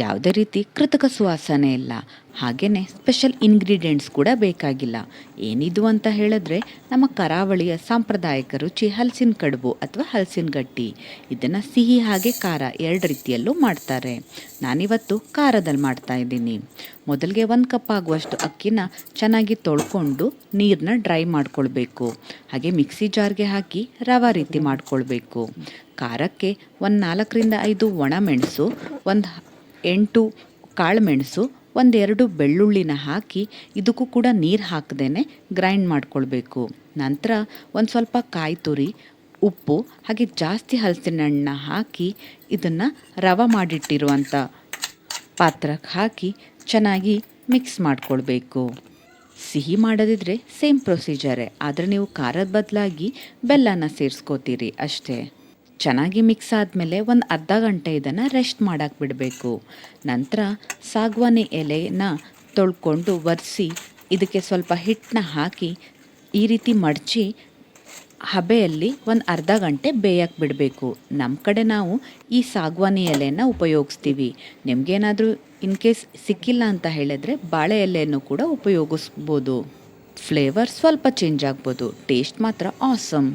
ಯಾವುದೇ ರೀತಿ ಕೃತಕ ಸುವಾಸನೆ ಇಲ್ಲ. ಹಾಗೆಯೇ ಸ್ಪೆಷಲ್ ಇಂಗ್ರೀಡಿಯೆಂಟ್ಸ್ ಕೂಡ ಬೇಕಾಗಿಲ್ಲ. ಏನಿದು ಅಂತ ಹೇಳಿದ್ರೆ ನಮ್ಮ ಕರಾವಳಿಯ ಸಾಂಪ್ರದಾಯಿಕ ರುಚಿ ಹಲಸಿನ ಕಡುಬು ಅಥವಾ ಹಲಸಿನ ಗಟ್ಟಿ. ಇದನ್ನು ಸಿಹಿ ಹಾಗೆ ಖಾರ ಎರಡು ರೀತಿಯಲ್ಲೂ ಮಾಡ್ತಾರೆ. ನಾನಿವತ್ತು ಖಾರದಲ್ಲಿ ಮಾಡ್ತಾ ಇದ್ದೀನಿ. ಮೊದಲಿಗೆ 1 ಕಪ್ ಆಗುವಷ್ಟು ಅಕ್ಕಿನ ಚೆನ್ನಾಗಿ ತೊಳ್ಕೊಂಡು ನೀರನ್ನ ಡ್ರೈ ಮಾಡ್ಕೊಳ್ಬೇಕು. ಹಾಗೆ ಮಿಕ್ಸಿ ಜಾರ್ಗೆ ಹಾಕಿ ರವೆ ರೀತಿ ಮಾಡ್ಕೊಳ್ಬೇಕು. ಖಾರಕ್ಕೆ ಒಂದು 4ರಿಂದ 5 ಒಣಮೆಣಸು, ಒಂದು 8 ಕಾಳುಮೆಣಸು, 1-2 ಬೆಳ್ಳುಳ್ಳಿನ ಹಾಕಿ ಇದಕ್ಕೂ ಕೂಡ ನೀರು ಹಾಕದೇನೆ ಗ್ರೈಂಡ್ ಮಾಡ್ಕೊಳ್ಬೇಕು. ನಂತರ ಒಂದು ಸ್ವಲ್ಪ ಕಾಯಿ ತುರಿ, ಉಪ್ಪು ಹಾಗೆ ಜಾಸ್ತಿ ಹಲಸಿನ ಹಣ್ಣನ್ನ ಹಾಕಿ ಇದನ್ನು ರವೆ ಮಾಡಿಟ್ಟಿರುವಂಥ ಪಾತ್ರಕ್ಕೆ ಹಾಕಿ ಚೆನ್ನಾಗಿ ಮಿಕ್ಸ್ ಮಾಡ್ಕೊಳ್ಬೇಕು. ಸಿಹಿ ಮಾಡೋದಿದ್ರೆ ಸೇಮ್ ಪ್ರೊಸೀಜರೇ, ಆದರೆ ನೀವು ಖಾರದ ಬದಲಾಗಿ ಬೆಲ್ಲನ ಸೇರಿಸ್ಕೋತೀರಿ ಅಷ್ಟೇ. ಚೆನ್ನಾಗಿ ಮಿಕ್ಸ್ ಆದಮೇಲೆ ಒಂದು ಅರ್ಧ ಗಂಟೆ ಇದನ್ನು ರೆಸ್ಟ್ ಮಾಡೋಕ್ಕೆ ಬಿಡಬೇಕು. ನಂತರ ಸಾಗವಾನಿ ಎಲೆನ ತೊಳ್ಕೊಂಡು ಒರೆಸಿ ಇದಕ್ಕೆ ಸ್ವಲ್ಪ ಹಿಟ್ಟನ್ನ ಹಾಕಿ ಈ ರೀತಿ ಮಡಚಿ ಹಬೆಯಲ್ಲಿ ಒಂದು ಅರ್ಧ ಗಂಟೆ ಬೇಯಕ್ಕೆ ಬಿಡಬೇಕು. ನಮ್ಮ ಕಡೆ ನಾವು ಈ ಸಾಗವಾನಿ ಎಲೆನ ಉಪಯೋಗಿಸ್ತೀವಿ. ನಿಮಗೇನಾದರೂ ಇನ್ ಕೇಸ್ ಸಿಕ್ಕಿಲ್ಲ ಅಂತ ಹೇಳಿದ್ರೆ ಬಾಳೆ ಎಲೆಯನ್ನು ಕೂಡ ಉಪಯೋಗಿಸ್ಬೋದು. ಫ್ಲೇವರ್ ಸ್ವಲ್ಪ ಚೇಂಜ್ ಆಗ್ಬೋದು, ಟೇಸ್ಟ್ ಮಾತ್ರ ಆಸಮ್.